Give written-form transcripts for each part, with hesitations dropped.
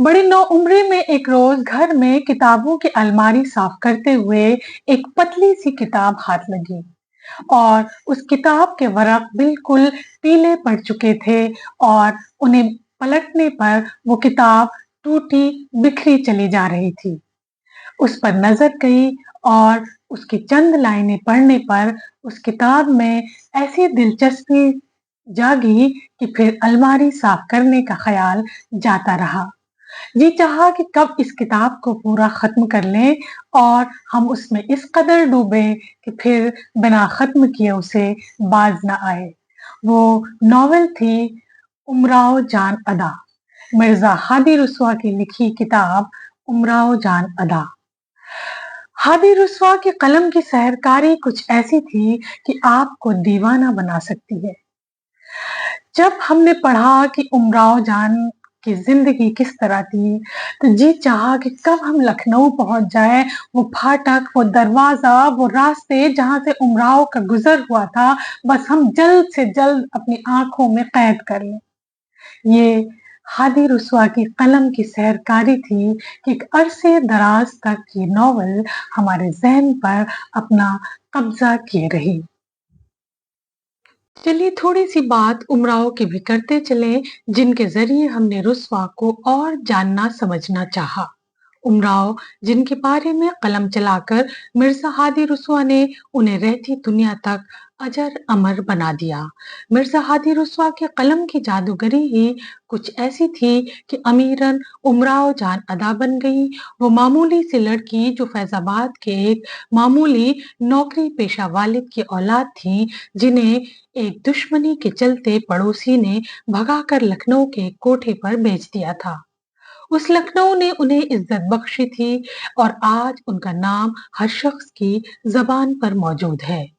बड़ी नौउम्री में एक रोज घर में किताबों की अलमारी साफ करते हुए एक पतली सी किताब हाथ लगी और उस किताब के वरक बिल्कुल पीले पड़ चुके थे और उन्हें पलटने पर वो किताब टूटी बिखरी चली जा रही थी। उस पर नजर गई और उसकी चंद लाइनें पढ़ने पर उस किताब में ऐसी दिलचस्पी जागी कि फिर अलमारी साफ करने का ख्याल जाता रहा। जी चाहा कि कब इस किताब को पूरा खत्म कर लें और हम उसमें इस कदर डूबे कि फिर बिना खत्म किए उसे बाज ना आए। वो नॉवेल थी उमराव जान अदा, मिर्जा हादी रुस्वा की लिखी किताब उमराव जान अदा। हादी रुस्वा की कलम की सहरकारी कुछ ऐसी थी कि आपको दीवाना बना सकती है। जब हमने पढ़ा कि उमराव जान की जिंदगी किस तरह थी, तो जी चाहा कि कब हम लखनऊ पहुंच जाए। वो फाटक, वो दरवाजा, वो रास्ते जहां से उमराव का गुजर हुआ था, बस हम जल्द से जल्द अपनी आंखों में कैद कर लें। ये हादी रुस्वा की कलम की सहरकारी थी कि एक अरसे दराज तक ये नॉवल हमारे जहन पर अपना कब्जा किए रही। चलिए थोड़ी सी बात उमराव की भी करते चले, जिनके जरिए हमने रुस्वा को और जानना समझना चाहा। उमराव, जिनके बारे में कलम चलाकर मिर्जा हादी रुस्वा ने उन्हें रहती दुनिया तक अजर अमर बना दिया। मिर्जा हादी रुस्वा के कलम की जादूगरी ही कुछ ऐसी थी कि अमीरन उमराव जान अदा बन गई। वो मामूली सी लड़की जो फैजाबाद के एक मामूली नौकरी पेशा वालिद की औलाद थी, जिन्हें एक दुश्मनी के चलते पड़ोसी ने भगाकर लखनऊ के कोठे पर बेच दिया था। उस लखनऊ ने उन्हें इज्जत बख्शी थी और आज उनका नाम हर शख्स की जबान पर मौजूद है।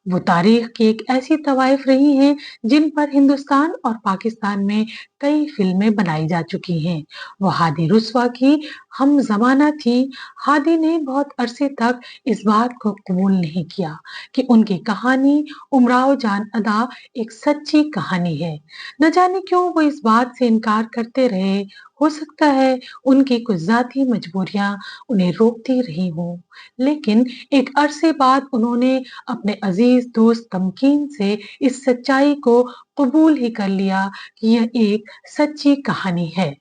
वो तारीख की एक ऐसी तवाइफ रही हैं जिन पर हिंदुस्तान और पाकिस्तान में कई फिल्में बनाई जा चुकी हैं। वो हादी रुस्वा की हम जमाना थी। हादी ने बहुत अरसे तक इस बात को कबूल नहीं किया कि उनकी कहानी उमराव जान अदा एक सच्ची कहानी है। न जाने क्यों वो इस बात से इनकार करते रहे। हो सकता है उनकी कुछ जाती मजबूरियां उन्हें रोकती रही हों, लेकिन एक अरसे बाद उन्होंने अपने अजीज दोस्त तमकीन से इस सच्चाई को कबूल ही कर लिया कि यह एक सच्ची कहानी है।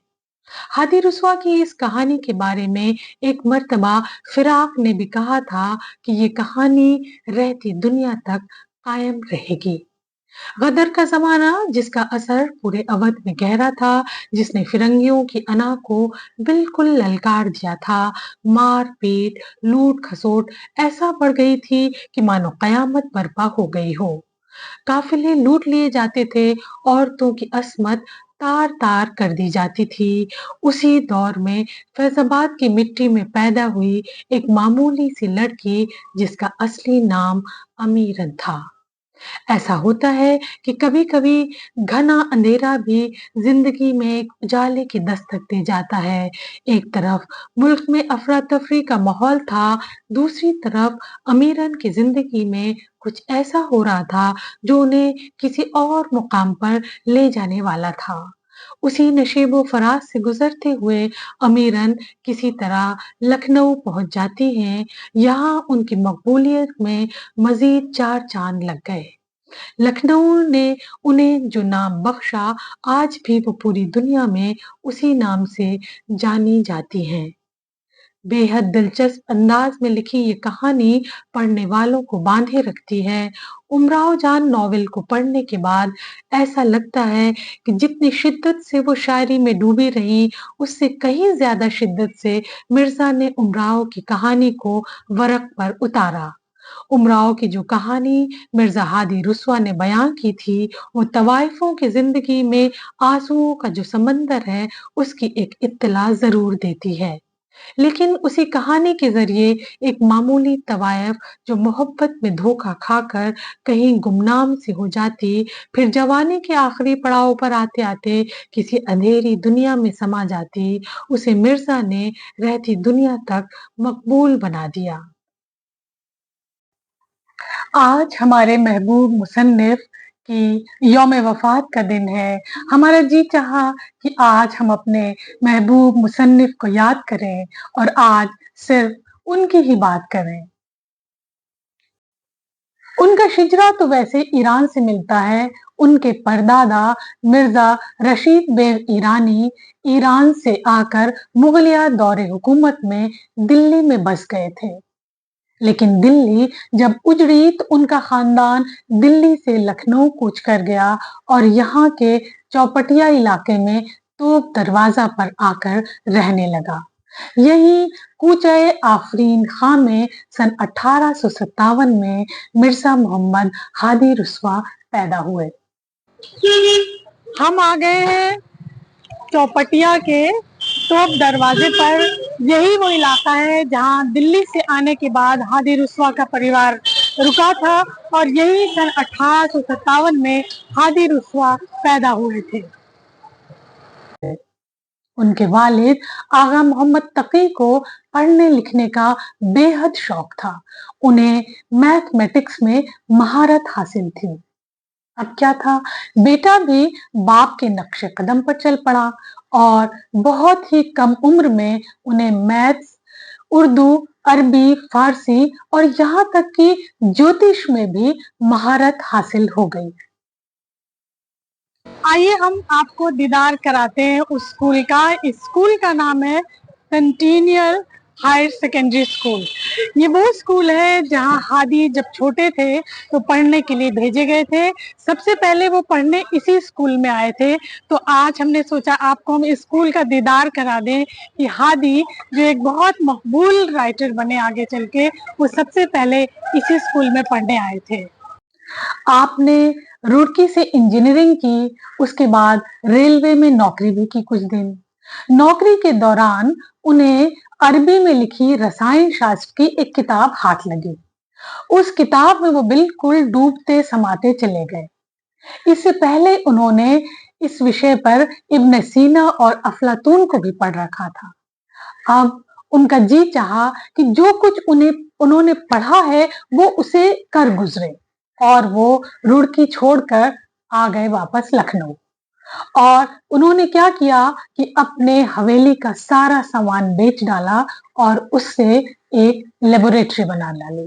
हादी रुस्वा की इस कहानी के बारे में एक मर्तबा फिराक ने भी कहा था कि ये कहानी रहती दुनिया तक कायम रहेगी। गदर का जमाना, जिसका असर पूरे अवध में गहरा था, जिसने फिरंगियों की अना को बिल्कुल ललकार दिया था। मार पीट, लूट खसोट ऐसा बढ़ गई थी कि मानो कयामत बर्पा हो गई हो। काफिले लूट लिए जाते थे, औरतों की अस्मत तार तार कर दी जाती थी। उसी दौर में फैजाबाद की मिट्टी में पैदा हुई एक मामूली सी लड़की, जिसका असली नाम अमीरन था। ऐसा होता है कि कभी-कभी घना अंधेरा भी जिंदगी में एक उजाले की दस्तक दे जाता है। एक तरफ मुल्क में अफरा-तफरी का माहौल था, दूसरी तरफ अमीरन की जिंदगी में कुछ ऐसा हो रहा था जो उन्हें किसी और मुकाम पर ले जाने वाला था। उसी नशीबो फराज से गुजरते हुए अमीरन किसी तरह लखनऊ पहुंच जाती हैं। यहाँ उनकी मकबूलियत में मजीद 4 चांद लग गए। लखनऊ ने उन्हें जो नाम बख्शा, आज भी वो पूरी दुनिया में उसी नाम से जानी जाती हैं। बेहद दिलचस्प अंदाज में लिखी ये कहानी पढ़ने वालों को बांधे रखती है। उमराव जान नॉवेल को पढ़ने के बाद ऐसा लगता है कि जितनी शिद्दत से वो शायरी में डूबी रही, उससे कहीं ज्यादा शिद्दत से मिर्जा ने उमराव की कहानी को वरक पर उतारा। उमराव की जो कहानी मिर्जा हादी रुस्वा ने बयां की थी, वो तवाइफों की जिंदगी में आंसुओं का जो समंदर है, उसकी एक इत्तला जरूर देती है। लेकिन उसी कहानी के जरिए एक मामूली तवायफ जो मोहब्बत में धोखा खाकर कहीं गुमनाम सी हो जाती, फिर जवानी के आखिरी पड़ाव पर आते आते किसी अंधेरी दुनिया में समा जाती, उसे मिर्जा ने रहती दुनिया तक मकबूल बना दिया। आज हमारे महबूब मुसन्निफ कि यौम वफात का दिन है। हमारा जी चाहा कि आज हम अपने महबूब मुसन्निफ को याद करें और आज सिर्फ उनकी ही बात करें। उनका शिजरा तो वैसे ईरान से मिलता है। उनके परदादा मिर्जा रशीद बेग ईरानी ईरान से आकर मुगलिया दौरे हुकूमत में दिल्ली में बस गए थे। लेकिन दिल्ली जब उजड़ी तो उनका खानदान दिल्ली से लखनऊ कूच कर गया और यहाँ के चौपटिया इलाके में तोप दरवाजा पर आकर रहने लगा। यही कूचे आफरीन खां में सन 1857 में मिर्जा मोहम्मद हादी रुस्वा पैदा हुए। हम आ गए हैं चौपटिया के तोप दरवाजे पर। यही वो इलाका है जहां दिल्ली से आने के बाद हादी रुस्वा का परिवार रुका था और यही सन 1857 में हादी रुस्वा पैदा हुए थे। उनके वालिद आगा मोहम्मद तकी को पढ़ने लिखने का बेहद शौक था। उन्हें मैथमेटिक्स में महारत हासिल थी। अब क्या था, बेटा भी बाप के नक्शे कदम पर चल पड़ा और बहुत ही कम उम्र में उन्हें मैथ्स, उर्दू, अरबी, फारसी और यहाँ तक कि ज्योतिष में भी महारत हासिल हो गई। आइए हम आपको दीदार कराते हैं उस स्कूल का। इस स्कूल का नाम है सेंटिनियल हायर सेकेंडरी स्कूल। ये वो स्कूल है जहां हादी जब छोटे थे तो पढ़ने के लिए भेजे गए थे। सबसे पहले वो पढ़ने इसी स्कूल में आए थे। तो आज हमने सोचा आपको हम इस स्कूल का दीदार करा दें कि हादी जो एक बहुत मकबूल राइटर बने आगे चल के, वो सबसे पहले इसी स्कूल में पढ़ने आए थे। आपने रुड़की से इंजीनियरिंग की, उसके बाद रेलवे में नौकरी भी की कुछ दिन। नौकरी के दौरान उन्हें अरबी में लिखी रसायन शास्त्र की एक किताब हाथ लगी। उस किताब में वो बिल्कुल डूबते समाते चले गए। इससे पहले उन्होंने इस विषय पर इब्न सीना और अफलातून को भी पढ़ रखा था। अब उनका जी चाहा कि जो कुछ उन्होंने पढ़ा है वो उसे कर गुजरे और वो रुड़की छोड़कर आ गए वापस लखनऊ। और उन्होंने क्या किया कि अपने हवेली का सारा सामान बेच डाला और उससे एक लेबोरेटरी बना डाली।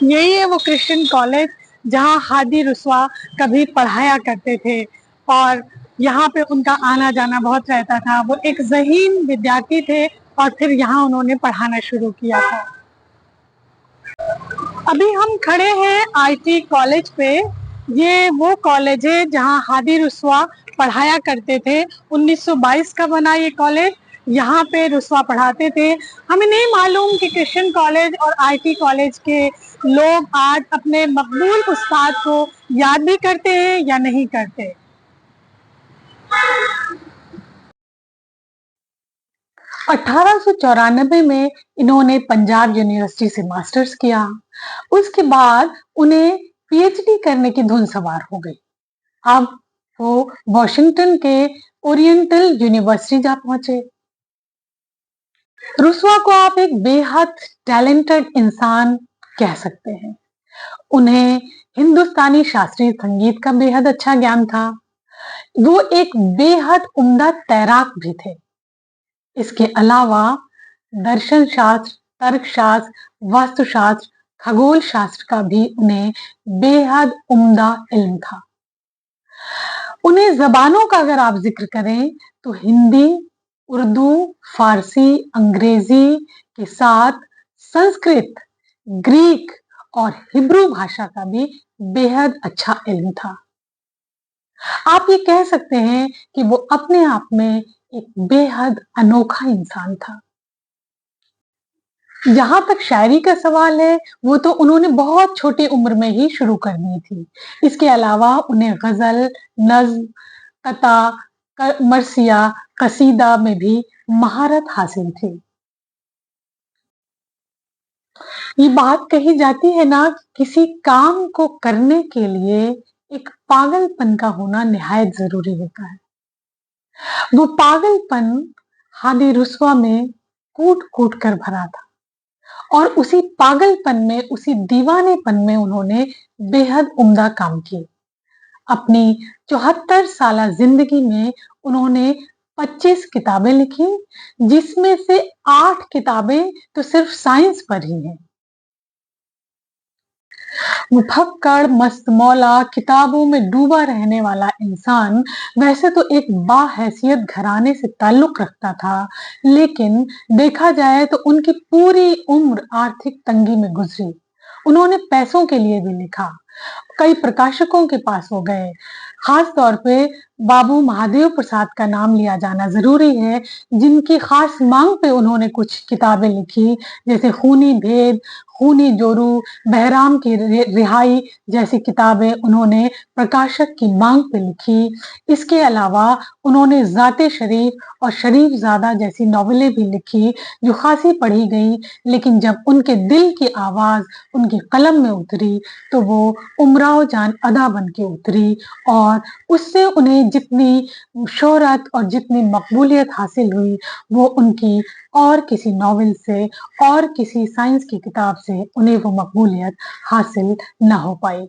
यही है वो क्रिश्चियन कॉलेज जहां हादी रुस्वा कभी पढ़ाया करते थे और यहाँ पे उनका आना जाना बहुत रहता था। वो एक ज़हीन विद्यार्थी थे और फिर यहाँ उन्होंने पढ़ाना शुरू किया था। अभी हम खड़े हैं आईटी कॉलेज पे। ये वो कॉलेज है जहां हादी रुस्वा पढ़ाया करते थे। 1922 का बना ये कॉलेज। यहाँ पे रुस्वा पढ़ाते थे। हमें नहीं मालूम कि क्रिश्चियन कॉलेज और आईटी कॉलेज के लोग आज अपने मकबूल उस्ताद को याद भी करते हैं या नहीं करते। 1894 में इन्होंने पंजाब यूनिवर्सिटी से मास्टर्स किया। उसके बाद उन्हें पीएचडी करने की धुन सवार हो गई। अब वो वॉशिंगटन के ओरिएंटल यूनिवर्सिटी जा पहुंचे। रुस्वा को आप एक बेहद टैलेंटेड इंसान कह सकते हैं। उन्हें हिंदुस्तानी शास्त्रीय संगीत का बेहद अच्छा ज्ञान था। वो एक बेहद उम्दा तैराक भी थे। इसके अलावा दर्शन शास्त्र, तर्क शास्त्र, वास्तुशास्त्र, खगोल शास्त्र का भी उन्हें बेहद उम्दा इल्म था। उन्हें जबानों का अगर आप जिक्र करें तो हिंदी, उर्दू, फारसी, अंग्रेजी के साथ संस्कृत, ग्रीक और हिब्रू भाषा का भी बेहद अच्छा इल्म था। आप ये कह सकते हैं कि वो अपने आप में एक बेहद अनोखा इंसान था। जहां तक शायरी का सवाल है, वो तो उन्होंने बहुत छोटी उम्र में ही शुरू कर दी थी। इसके अलावा उन्हें गजल, नज्म, कता, मरसिया, कसीदा में भी महारत हासिल थी। ये बात कही जाती है ना, किसी काम को करने के लिए एक पागलपन का होना निहायत जरूरी होता है। वो पागलपन हादी रुस्वा में कूट कूट कर भरा था और उसी पागलपन में, उसी दीवानेपन में उन्होंने बेहद उम्दा काम किए। अपनी 74 साला जिंदगी में उन्होंने 25 किताबें लिखी, जिसमें से 8 किताबें तो सिर्फ साइंस पर ही हैं। मुफक्कड़, मस्त मौला, किताबों में डूबा रहने वाला इंसान वैसे तो एक बाहैसियत घराने से ताल्लुक रखता था, लेकिन देखा जाए तो उनकी पूरी उम्र आर्थिक तंगी में गुजरी। उन्होंने पैसों के लिए भी लिखा, कई प्रकाशकों के पास वो गए। खास तौर पे बाबू महादेव प्रसाद का नाम लिया जाना जरूरी है, जिनकी खास मांग पे उन्होंने कुछ किताबें लिखी, जैसे खूनी भेद, खूनी जोरू, बहराम की रिहाई जैसी किताबें उन्होंने प्रकाशक की मांग पे लिखी। इसके अलावा उन्होंने ज़ाते शरीफ और शरीफ ज़ादा जैसी नॉवेलें भी लिखी, जो खासी पढ़ी गई, लेकिन जब उनके दिल की आवाज़ उनकी कलम में उतरी तो वो उमराव जान अदा बन के उतरी, और उससे उन्हें जितनी शोहरत और जितनी मकबूलियत हासिल हुई, वो उनकी और किसी नॉवेल से और किसी साइंस की किताब से उन्हें वो मकबूलियत हासिल न हो पाई।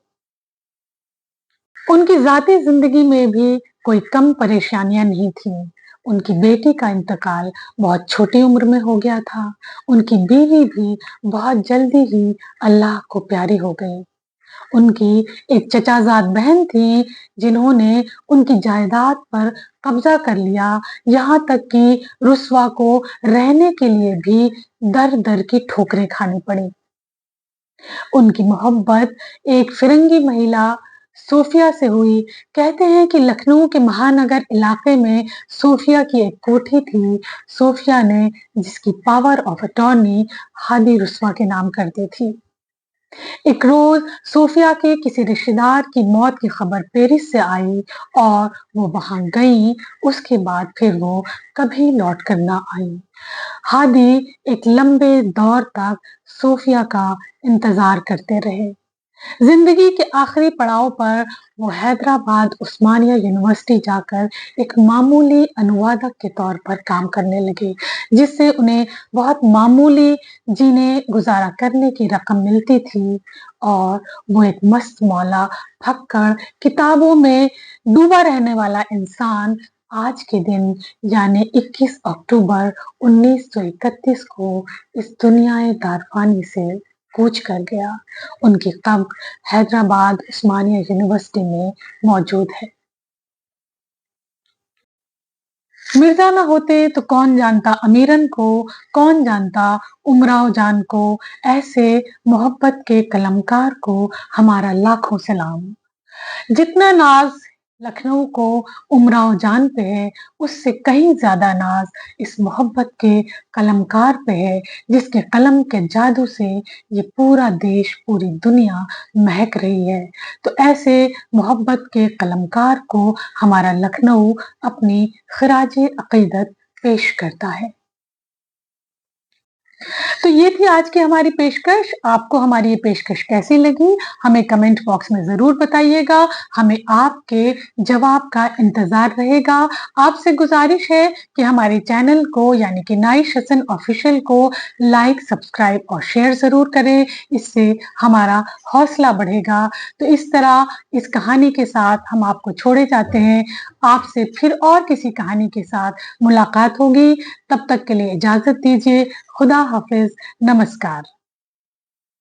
उनकी ज़ाती ज़िंदगी में भी कोई कम परेशानियाँ नहीं थीं। उनकी बेटी का इंतकाल बहुत छोटी उम्र में हो गया था। उनकी बीवी भी बहुत जल्दी ही अल्लाह को प्यारी हो गई। उनकी एक चचाज़ाद बहन थी, जिन्होंने उनकी जायदाद पर कब्ज़ा कर लिया, यहाँ तक कि रुस्वा को रहने के लिए भी दर-दर की ठोकरें खानी पड़ी। उनकी मोहब्बत एक फिरंगी महिला सोफिया से हुई। कहते हैं कि लखनऊ के महानगर इलाके में सोफिया की एक कोठी थी। सोफिया ने जिसकी पावर ऑफ अटॉर्नी हादी रुस्वा के नाम कर दी थी। एक रोज सोफिया के किसी रिश्तेदार की मौत की खबर पेरिस से आई और वो वहां गई। उसके बाद फिर वो कभी लौट कर ना आई। हादी एक लंबे दौर तक सोफिया का इंतजार करते रहे। जिंदगी के आखिरी पड़ाव पर वो हैदराबाद उस्मानिया यूनिवर्सिटी जाकर एक मामूली अनुवादक के तौर पर काम करने लगे, जिससे उन्हें बहुत मामूली जीने गुजारा करने की रकम मिलती थी, और वो एक मस्त मौला, फक्कड़, किताबों में डूबा रहने वाला इंसान आज के दिन यानी 21 अक्टूबर 1931 को इस दुनियाए दारफानी से कूच कर गया। उनकी कब्र हैदराबाद उस्मानिया यूनिवर्सिटी में मौजूद है। मिर्जा ना होते तो कौन जानता अमीरन को, कौन जानता उमराव जान को। ऐसे मोहब्बत के कलमकार को हमारा लाखों सलाम। जितना नाज लखनऊ को उमराव जान पे है, उससे कहीं ज्यादा नाज इस मोहब्बत के कलमकार पे है, जिसके कलम के जादू से ये पूरा देश, पूरी दुनिया महक रही है। तो ऐसे मोहब्बत के कलमकार को हमारा लखनऊ अपनी खिराजे अकीदत पेश करता है। तो ये थी आज की हमारी पेशकश। आपको हमारी ये पेशकश कैसी लगी, हमें कमेंट बॉक्स में ज़रूर बताइएगा। हमें आपके जवाब का इंतज़ार रहेगा। आपसे गुज़ारिश है कि हमारे चैनल को यानी कि नाइश हसन ऑफिशियल को लाइक, सब्सक्राइब और शेयर ज़रूर करें। इससे हमारा हौसला बढ़ेगा। तो इस तरह इस कहानी के साथ हम आपको छोड़े जाते हैं। आपसे फिर और किसी कहानी के साथ मुलाकात होगी। तब तक के लिए इजाज़त दीजिए। खुदा हाफिज, नमस्कार।